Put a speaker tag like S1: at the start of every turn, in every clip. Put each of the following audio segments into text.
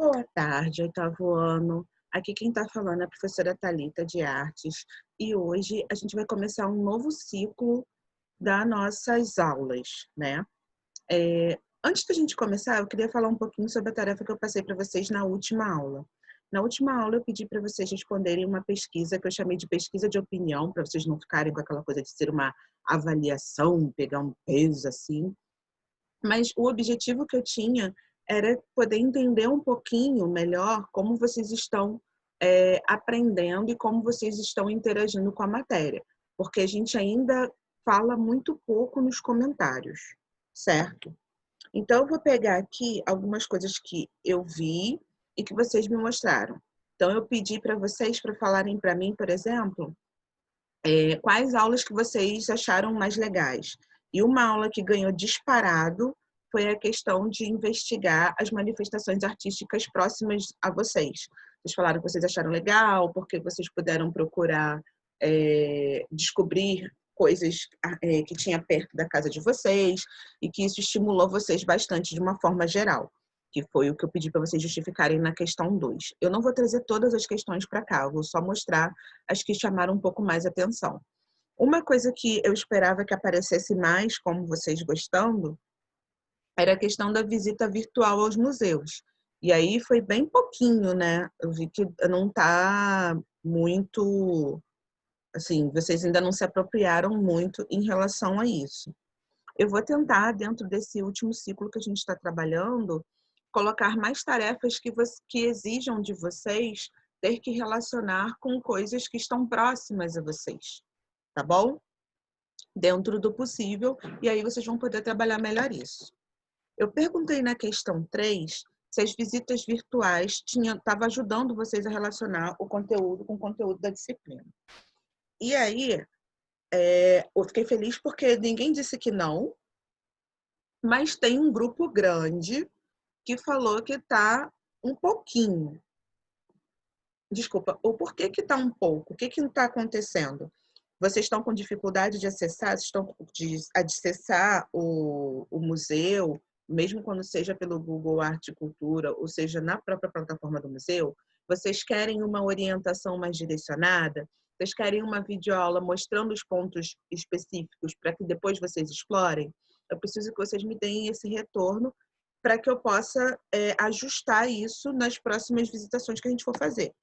S1: Boa tarde, oitavo ano. Aqui quem está falando é a professora Thalita de Artes e hoje a gente vai começar um novo ciclo das nossas aulas, né? Antes da gente começar, eu queria falar um pouquinho sobre a tarefa que eu passei para vocês na última aula. Na última aula eu pedi para vocês responderem uma pesquisa que eu chamei de pesquisa de opinião, para vocês não ficarem com aquela coisa de ser uma avaliação, pegar um peso assim. Mas o objetivo que eu tinha era poder entender um pouquinho melhor como vocês estão aprendendo e como vocês estão interagindo com a matéria, porque a gente ainda fala muito pouco nos comentários, certo? Então, eu vou pegar aqui algumas coisas que eu vi e que vocês me mostraram. Então, eu pedi para vocês para falarem para mim, por exemplo, quais aulas que vocês acharam mais legais. E uma aula que ganhou disparado foi a questão de investigar as manifestações artísticas próximas a vocês. Vocês falaram que vocês acharam legal, porque vocês puderam procurar descobrir coisas que tinha perto da casa de vocês e que isso estimulou vocês bastante de uma forma geral, que foi o que eu pedi para vocês justificarem na questão 2. Eu não vou trazer todas as questões para cá, eu vou só mostrar as que chamaram um pouco mais atenção. Uma coisa que eu esperava que aparecesse mais, como vocês gostando, era a questão da visita virtual aos museus. E aí foi bem pouquinho, né? Eu vi que não está muito, assim, vocês ainda não se apropriaram muito em relação a isso. Eu vou tentar, dentro desse último ciclo que a gente está trabalhando, colocar mais tarefas que exijam de vocês ter que relacionar com coisas que estão próximas a vocês, tá bom? Dentro do possível, e aí vocês vão poder trabalhar melhor isso. Eu perguntei na questão 3 se as visitas virtuais estavam ajudando vocês a relacionar o conteúdo com o conteúdo da disciplina. E aí, eu fiquei feliz porque ninguém disse que não, mas tem um grupo grande que falou que está um pouquinho. Desculpa, o porquê que está um pouco? O que não está acontecendo? Vocês estão com dificuldade de acessar, estão de acessar o museu, mesmo quando seja pelo Google Arte e Cultura, ou seja, na própria plataforma do museu? Vocês querem uma orientação mais direcionada? Vocês querem uma videoaula mostrando os pontos específicos para que depois vocês explorem? Eu preciso que vocês me deem esse retorno para que eu possa ajustar isso nas próximas visitações que a gente for fazer.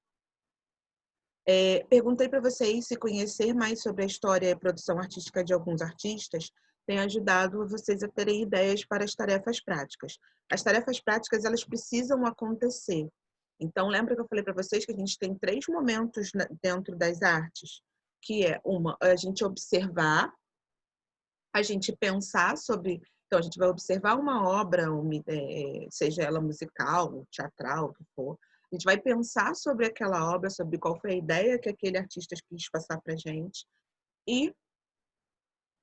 S1: Perguntei para vocês se conhecer mais sobre a história e a produção artística de alguns artistas tem ajudado vocês a terem ideias para as tarefas práticas. As tarefas práticas, elas precisam acontecer. Então, lembra que eu falei para vocês que a gente tem 3 momentos dentro das artes, que é a gente observar, a gente pensar sobre... Então, a gente vai observar uma obra, seja ela musical, teatral, o que for. A gente vai pensar sobre aquela obra, sobre qual foi a ideia que aquele artista quis passar para a gente. E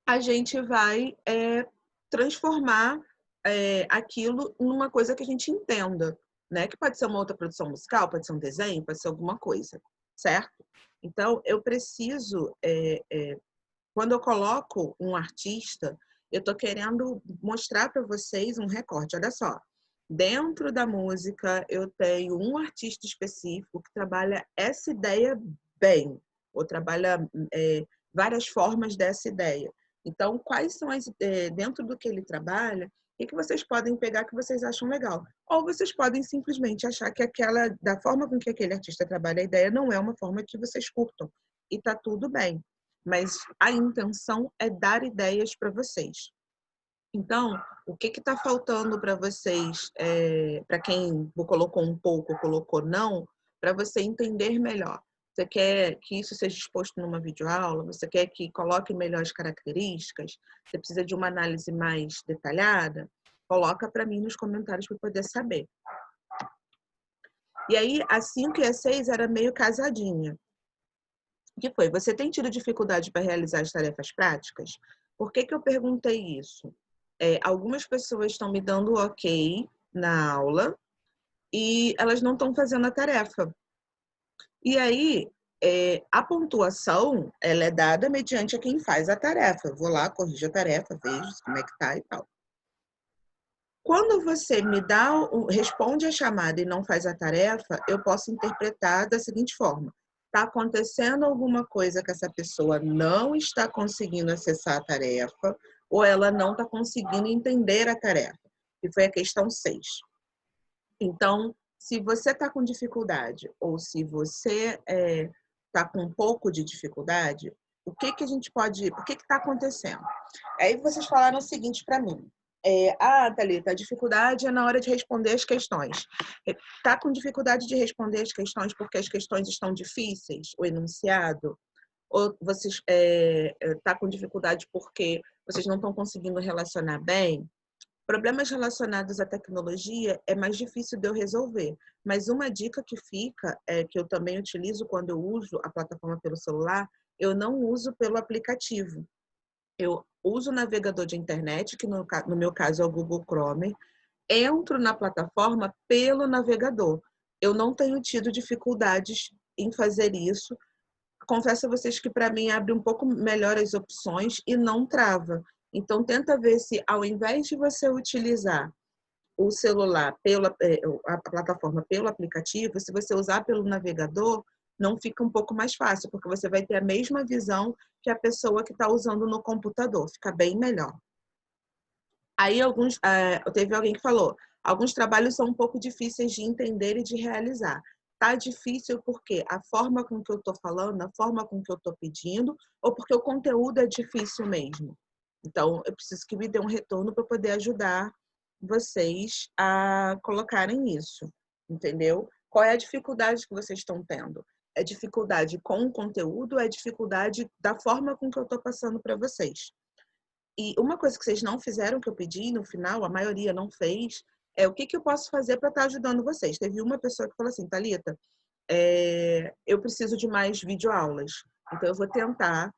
S1: a gente vai transformar aquilo numa coisa que a gente entenda, né? Que pode ser uma outra produção musical, pode ser um desenho, pode ser alguma coisa, certo? Então, eu preciso... quando eu coloco um artista, eu estou querendo mostrar para vocês um recorte. Olha só, dentro da música, eu tenho um artista específico que trabalha essa ideia bem, ou trabalha várias formas dessa ideia. Então, quais são dentro do que ele trabalha, o que vocês podem pegar que vocês acham legal? Ou vocês podem simplesmente achar que da forma com que aquele artista trabalha a ideia não é uma forma que vocês curtam. E está tudo bem. Mas a intenção é dar ideias para vocês. Então, o que está faltando para vocês, para quem colocou um pouco, colocou não, para você entender melhor? Você quer que isso seja exposto numa videoaula? Você quer que coloque melhor as características? Você precisa de uma análise mais detalhada? Coloca para mim nos comentários para eu poder saber. E aí, a 5 e a 6 era meio casadinha. O que foi? Você tem tido dificuldade para realizar as tarefas práticas? Por que eu perguntei isso? Algumas pessoas estão me dando ok na aula e elas não estão fazendo a tarefa. E aí, a pontuação, ela é dada mediante a quem faz a tarefa. Eu vou lá, corrijo a tarefa, vejo como é que tá e tal. Quando você me dá, responde a chamada e não faz a tarefa, eu posso interpretar da seguinte forma: está acontecendo alguma coisa que essa pessoa não está conseguindo acessar a tarefa ou ela não está conseguindo entender a tarefa, que foi a questão 6. Então, se você está com dificuldade ou se você está com um pouco de dificuldade, o que a gente pode... O que está acontecendo? Aí vocês falaram o seguinte para mim. Thalita, a dificuldade é na hora de responder as questões. Está com dificuldade de responder as questões porque as questões estão difíceis, o enunciado? Ou vocês está com dificuldade porque vocês não estão conseguindo relacionar bem? Problemas relacionados à tecnologia é mais difícil de eu resolver, mas uma dica que fica, que eu também utilizo quando eu uso a plataforma pelo celular, eu não uso pelo aplicativo. Eu uso o navegador de internet, que no meu caso é o Google Chrome, entro na plataforma pelo navegador. Eu não tenho tido dificuldades em fazer isso. Confesso a vocês que para mim abre um pouco melhor as opções e não trava. Então tenta ver se ao invés de você utilizar o celular a plataforma pelo aplicativo, se você usar pelo navegador, não fica um pouco mais fácil, porque você vai ter a mesma visão que a pessoa que está usando no computador, fica bem melhor. Aí teve alguém que falou, alguns trabalhos são um pouco difíceis de entender e de realizar. Tá difícil porque a forma com que eu estou falando, a forma com que eu estou pedindo, ou porque o conteúdo é difícil mesmo. Então, eu preciso que me dê um retorno para poder ajudar vocês a colocarem isso, entendeu? Qual é a dificuldade que vocês estão tendo? É dificuldade com o conteúdo ou é dificuldade da forma com que eu estou passando para vocês? E uma coisa que vocês não fizeram, que eu pedi no final, a maioria não fez, é o que eu posso fazer para estar ajudando vocês. Teve uma pessoa que falou assim, Thalita, eu preciso de mais videoaulas. Então, eu vou tentar,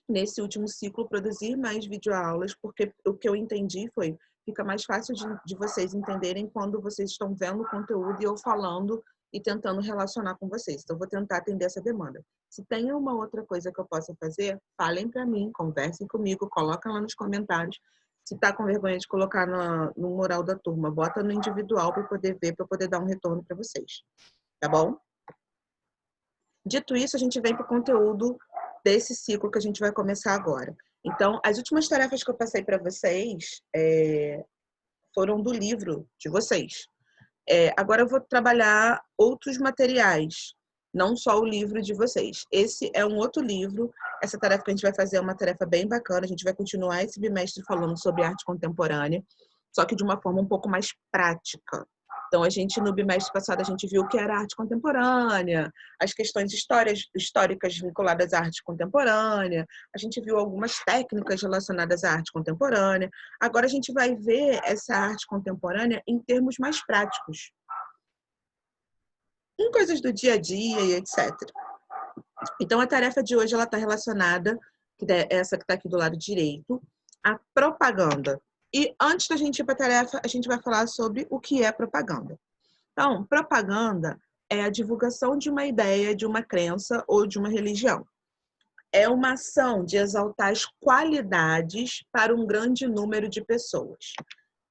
S1: nesse último ciclo, produzir mais videoaulas, porque o que eu entendi foi, fica mais fácil de vocês entenderem quando vocês estão vendo o conteúdo e eu falando e tentando relacionar com vocês. Então, eu vou tentar atender essa demanda. Se tem uma outra coisa que eu possa fazer, falem para mim, conversem comigo, coloquem lá nos comentários. Se tá com vergonha de colocar no mural da turma, bota no individual para poder ver, para poder dar um retorno para vocês. Tá bom? Dito isso, a gente vem para o conteúdo desse ciclo que a gente vai começar agora. Então, as últimas tarefas que eu passei para vocês foram do livro de vocês. Agora eu vou trabalhar outros materiais, não só o livro de vocês. Esse é um outro livro. Essa tarefa que a gente vai fazer é uma tarefa bem bacana. A gente vai continuar esse bimestre falando sobre arte contemporânea, só que de uma forma um pouco mais prática. Então, no bimestre passado, a gente viu o que era arte contemporânea, as questões históricas vinculadas à arte contemporânea, a gente viu algumas técnicas relacionadas à arte contemporânea. Agora, a gente vai ver essa arte contemporânea em termos mais práticos, em coisas do dia a dia e etc. Então, a tarefa de hoje está relacionada, essa que está aqui do lado direito, à propaganda. E antes da gente ir para a tarefa, a gente vai falar sobre o que é propaganda. Então, propaganda é a divulgação de uma ideia, de uma crença ou de uma religião. É uma ação de exaltar as qualidades para um grande número de pessoas.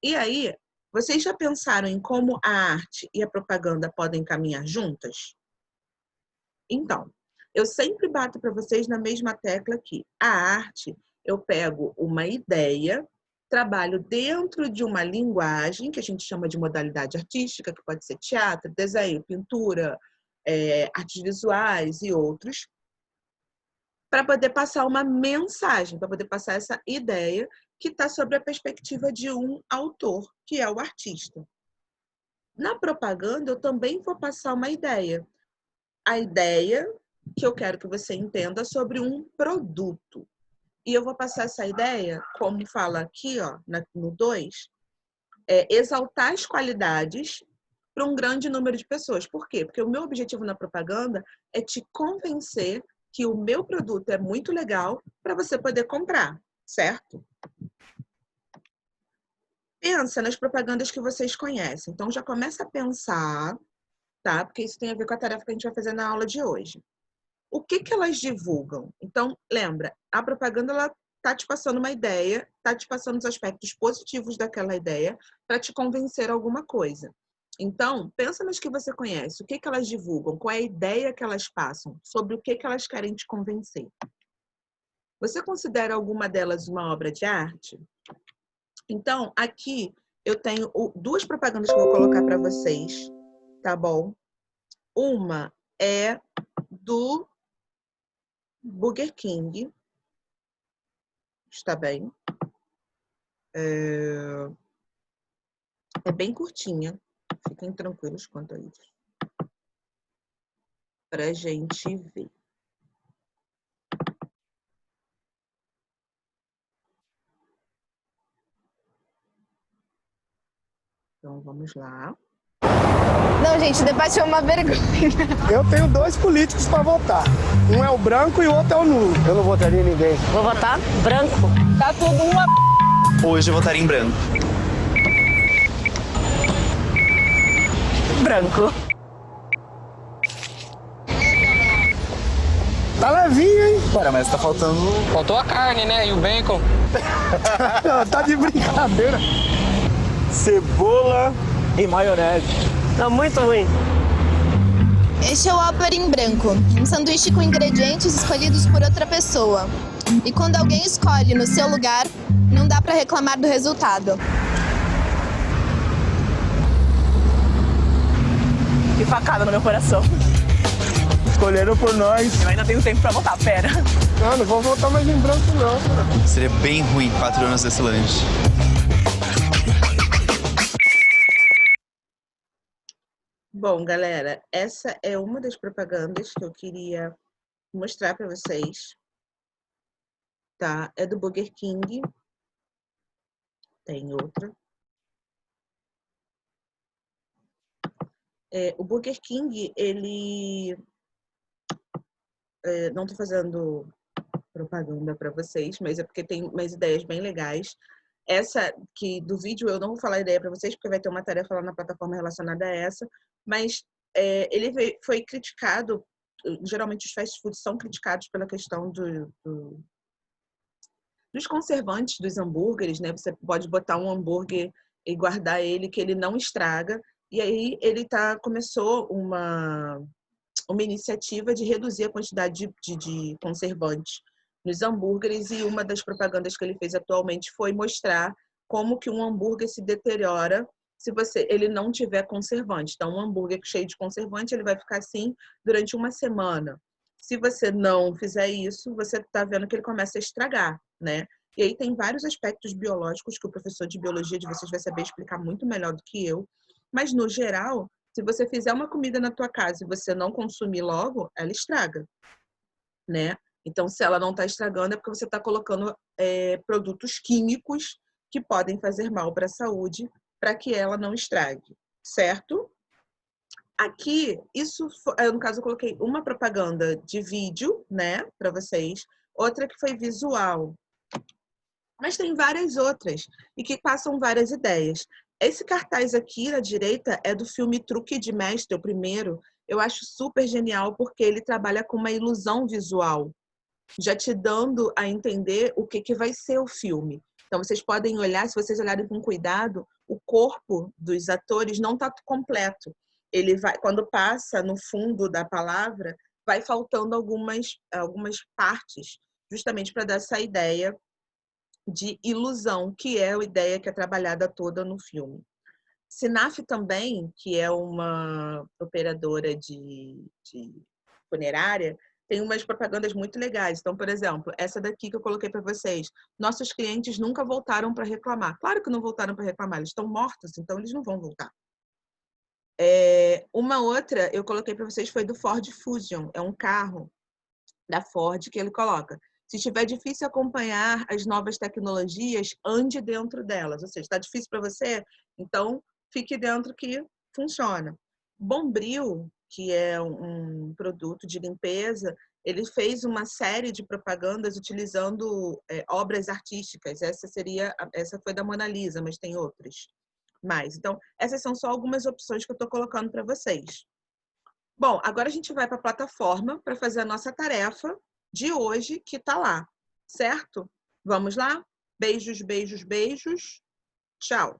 S1: E aí, vocês já pensaram em como a arte e a propaganda podem caminhar juntas? Então, eu sempre bato para vocês na mesma tecla aqui. A arte, eu pego uma ideia, trabalho dentro de uma linguagem, que a gente chama de modalidade artística, que pode ser teatro, desenho, pintura, artes visuais e outros, para poder passar uma mensagem, para poder passar essa ideia que está sob a perspectiva de um autor, que é o artista. Na propaganda, eu também vou passar uma ideia. A ideia que eu quero que você entenda sobre um produto. E eu vou passar essa ideia, como fala aqui, ó, no 2, exaltar as qualidades para um grande número de pessoas. Por quê? Porque o meu objetivo na propaganda é te convencer que o meu produto é muito legal para você poder comprar, certo? Pensa nas propagandas que vocês conhecem. Então, já começa a pensar, tá? Porque isso tem a ver com a tarefa que a gente vai fazer na aula de hoje. O que elas divulgam? Então, lembra, a propaganda ela tá te passando uma ideia, tá te passando os aspectos positivos daquela ideia para te convencer alguma coisa. Então, pensa nas que você conhece, o que elas divulgam, qual é a ideia que elas passam, sobre o que elas querem te convencer. Você considera alguma delas uma obra de arte? Então, aqui eu tenho duas propagandas que eu vou colocar para vocês, tá bom? Uma é do Burger King, está bem? É bem curtinha, fiquem tranquilos quanto a isso. Pra gente ver. Então, vamos lá.
S2: Não, gente, o debate é uma vergonha.
S3: Eu tenho dois políticos para votar. Um é o branco e o outro é o nulo. Eu não votaria em ninguém.
S4: Vou votar branco.
S2: Tá tudo uma...
S5: Hoje eu votaria em branco.
S4: Branco.
S3: Tá levinho, hein?
S5: Cara, mas tá faltando...
S6: Faltou a carne, né? E o bacon.
S3: Tá de brincadeira.
S5: Cebola
S4: E maionese. Tá muito ruim.
S2: Este é o Whopper em branco, um sanduíche com ingredientes escolhidos por outra pessoa. E quando alguém escolhe no seu lugar, não dá pra reclamar do resultado.
S4: Que facada no meu coração.
S3: Escolheram por nós.
S4: Eu ainda tenho tempo pra votar, pera.
S3: Não vou votar mais em branco, não.
S5: seria bem ruim 4 anos desse lanche.
S1: Bom, galera, essa é uma das propagandas que eu queria mostrar para vocês, tá? É do Burger King. Tem outra. O Burger King, ele... não tô fazendo propaganda para vocês, mas é porque tem umas ideias bem legais. Essa que do vídeo eu não vou falar a ideia para vocês, porque vai ter uma tarefa lá na plataforma relacionada a essa, mas ele foi criticado, geralmente os fast foods são criticados pela questão dos conservantes dos hambúrgueres, né? Você pode botar um hambúrguer e guardar ele, que ele não estraga, e aí ele começou uma iniciativa de reduzir a quantidade de conservantes nos hambúrgueres, e uma das propagandas que ele fez atualmente foi mostrar como que um hambúrguer se deteriora se ele não tiver conservante. Então, um hambúrguer cheio de conservante, ele vai ficar assim durante uma semana. Se você não fizer isso, você está vendo que ele começa a estragar, né? E aí tem vários aspectos biológicos que o professor de biologia de vocês vai saber explicar muito melhor do que eu. Mas, no geral, se você fizer uma comida na tua casa e você não consumir logo, ela estraga, né? Então, se ela não está estragando, é porque você está colocando produtos químicos que podem fazer mal para a saúde, para que ela não estrague, certo? Aqui, no caso, eu coloquei uma propaganda de vídeo, né, para vocês, outra que foi visual. Mas tem várias outras e que passam várias ideias. Esse cartaz aqui à direita é do filme Truque de Mestre, o primeiro. Eu acho super genial porque ele trabalha com uma ilusão visual, já te dando a entender o que vai ser o filme. Então, vocês podem olhar, se vocês olharem com cuidado, o corpo dos atores não está completo. Ele vai, quando passa no fundo da palavra, vai faltando algumas partes, justamente para dar essa ideia de ilusão, que é a ideia que é trabalhada toda no filme. Sinaf também, que é uma operadora de funerária, tem umas propagandas muito legais. Então, por exemplo, essa daqui que eu coloquei para vocês. Nossos clientes nunca voltaram para reclamar. Claro que não voltaram para reclamar, eles estão mortos, então eles não vão voltar. Uma outra eu coloquei para vocês foi do Ford Fusion. É um carro da Ford que ele coloca: se estiver difícil acompanhar as novas tecnologias, ande dentro delas. Ou seja, está difícil para você? Então, fique dentro que funciona. Bombril, que é um produto de limpeza, ele fez uma série de propagandas utilizando obras artísticas. Essa foi da Mona Lisa, mas tem outras mais. Então, essas são só algumas opções que eu estou colocando para vocês. Bom, agora a gente vai para a plataforma para fazer a nossa tarefa de hoje, que está lá, certo? Vamos lá? Beijos, beijos, beijos. Tchau.